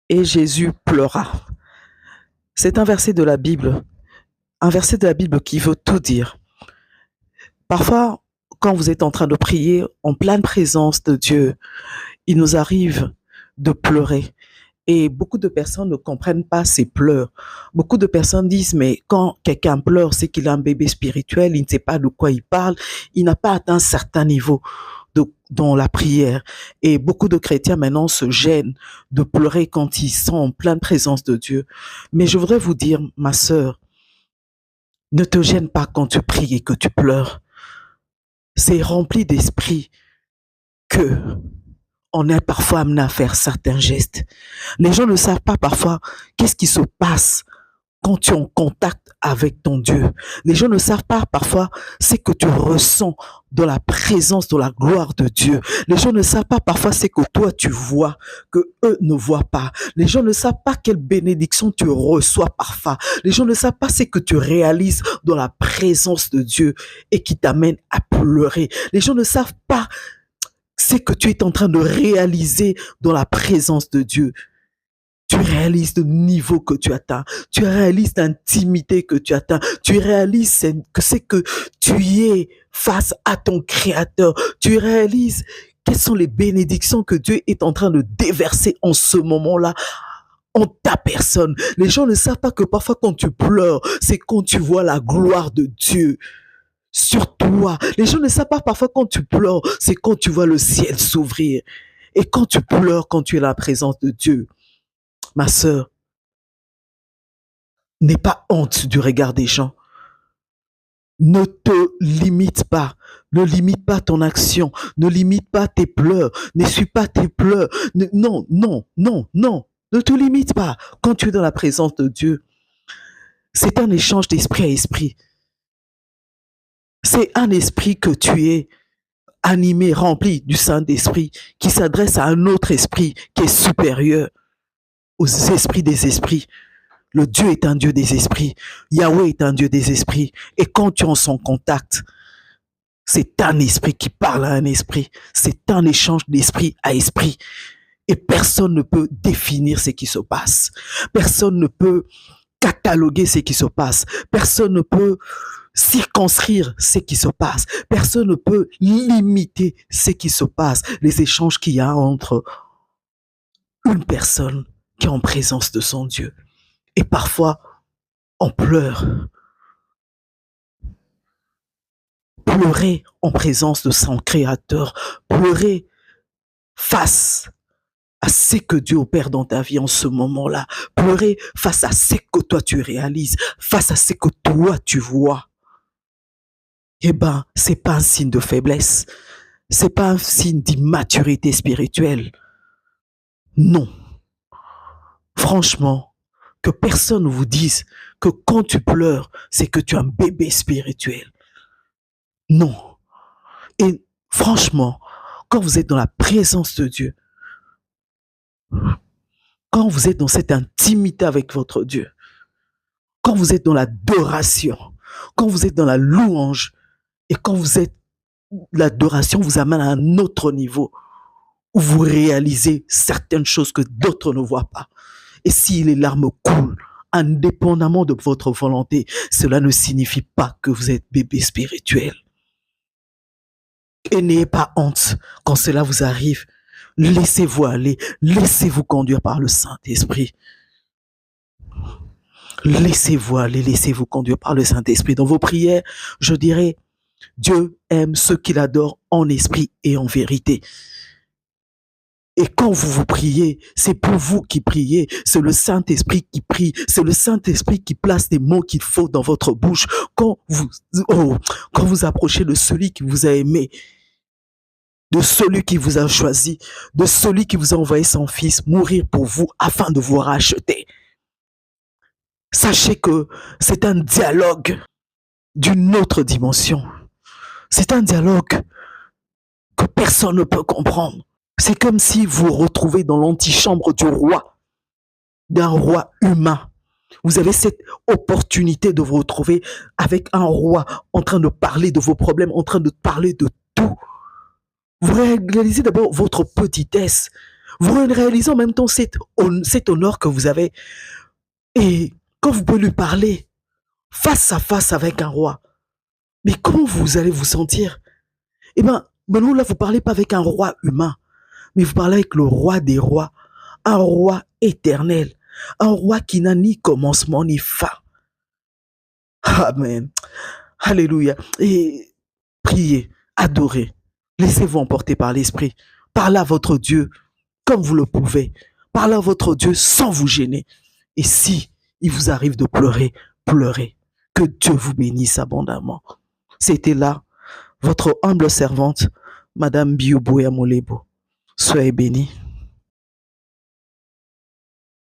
et Jésus pleura. C'est un verset de la Bible qui veut tout dire. Parfois, quand vous êtes en train de prier en pleine présence de Dieu, il nous arrive de pleurer. Et beaucoup de personnes ne comprennent pas ces pleurs. Beaucoup de personnes disent, mais quand quelqu'un pleure, c'est qu'il a un bébé spirituel, il ne sait pas de quoi il parle, il n'a pas atteint un certain niveau dans la prière. Et beaucoup de chrétiens maintenant se gênent de pleurer quand ils sont en pleine présence de Dieu. Mais je voudrais vous dire, ma sœur, ne te gêne pas quand tu pries et que tu pleures. C'est rempli d'esprit que on est parfois amené à faire certains gestes. Les gens ne savent pas parfois qu'est-ce qui se passe quand tu es en contact avec ton Dieu. Les gens ne savent pas parfois ce que tu ressens dans la présence, de la gloire de Dieu. Les gens ne savent pas parfois ce que toi tu vois, que eux ne voient pas. Les gens ne savent pas quelle bénédiction tu reçois parfois. Les gens ne savent pas ce que tu réalises dans la présence de Dieu et qui t'amène à pleurer. Les gens ne savent pas ce que tu es en train de réaliser dans la présence de Dieu. Tu réalises le niveau que tu atteins. Tu réalises l'intimité que tu atteins. Tu réalises que c'est que tu es face à ton Créateur. Tu réalises quelles sont les bénédictions que Dieu est en train de déverser en ce moment-là en ta personne. Les gens ne savent pas que parfois quand tu pleures, c'est quand tu vois la gloire de Dieu sur toi. Les gens ne savent pas parfois quand tu pleures, c'est quand tu vois le ciel s'ouvrir. Et quand tu pleures, quand tu es à la présence de Dieu, ma sœur, n'aie pas honte du regard des gens. Ne te limite pas. Ne limite pas ton action. Ne limite pas tes pleurs. Ne suis pas tes pleurs. Non, non, non, non. Ne te limite pas. Quand tu es dans la présence de Dieu, c'est un échange d'esprit à esprit. C'est un esprit que tu es animé, rempli du Saint-Esprit, qui s'adresse à un autre esprit qui est supérieur aux esprits des esprits. Le Dieu est un Dieu des esprits. Yahweh est un Dieu des esprits. Et quand tu es en son contact, c'est un esprit qui parle à un esprit. C'est un échange d'esprit à esprit. Et personne ne peut définir ce qui se passe. Personne ne peut cataloguer ce qui se passe. Personne ne peut circonscrire ce qui se passe. Personne ne peut limiter ce qui se passe. Les échanges qu'il y a entre une personne qui est en présence de son Dieu. Et parfois, on pleure. Pleurer en présence de son Créateur. Pleurer face à ce que Dieu opère dans ta vie en ce moment-là. Pleurer face à ce que toi tu réalises, face à ce que toi tu vois. Eh ben, c'est pas un signe de faiblesse. C'est pas un signe d'immaturité spirituelle. Non. Franchement, que personne ne vous dise que quand tu pleures, c'est que tu es un bébé spirituel. Non. Et franchement, quand vous êtes dans la présence de Dieu, quand vous êtes dans cette intimité avec votre Dieu, quand vous êtes dans l'adoration, quand vous êtes dans la louange, et quand vous êtes, l'adoration vous amène à un autre niveau, où vous réalisez certaines choses que d'autres ne voient pas. Et si les larmes coulent, indépendamment de votre volonté, cela ne signifie pas que vous êtes bébé spirituel. Et n'ayez pas honte quand cela vous arrive. Laissez-vous aller, laissez-vous conduire par le Saint-Esprit. Laissez-vous aller, laissez-vous conduire par le Saint-Esprit. Dans vos prières, je dirais, Dieu aime ceux qu'il adore en esprit et en vérité. Et quand vous priez, c'est pour vous qui priez, c'est le Saint-Esprit qui prie, c'est le Saint-Esprit qui place les mots qu'il faut dans votre bouche. Quand vous approchez de celui qui vous a aimé, de celui qui vous a choisi, de celui qui vous a envoyé son Fils mourir pour vous afin de vous racheter. Sachez que c'est un dialogue d'une autre dimension. C'est un dialogue que personne ne peut comprendre. C'est comme si vous vous retrouvez dans l'antichambre du roi, d'un roi humain. Vous avez cette opportunité de vous retrouver avec un roi en train de parler de vos problèmes, en train de parler de tout. Vous réalisez d'abord votre petitesse. Vous réalisez en même temps cet honneur que vous avez. Et quand vous pouvez lui parler face à face avec un roi, mais comment vous allez vous sentir? Eh bien, maintenant là, vous ne parlez pas avec un roi humain, mais vous parlez avec le roi des rois, un roi éternel, un roi qui n'a ni commencement ni fin. Amen. Alléluia. Et priez, adorez. Laissez-vous emporter par l'Esprit. Parlez à votre Dieu comme vous le pouvez. Parlez à votre Dieu sans vous gêner. Et si il vous arrive de pleurer, pleurez. Que Dieu vous bénisse abondamment. C'était là votre humble servante, Madame Biobouya Molebo. Soyez bénie.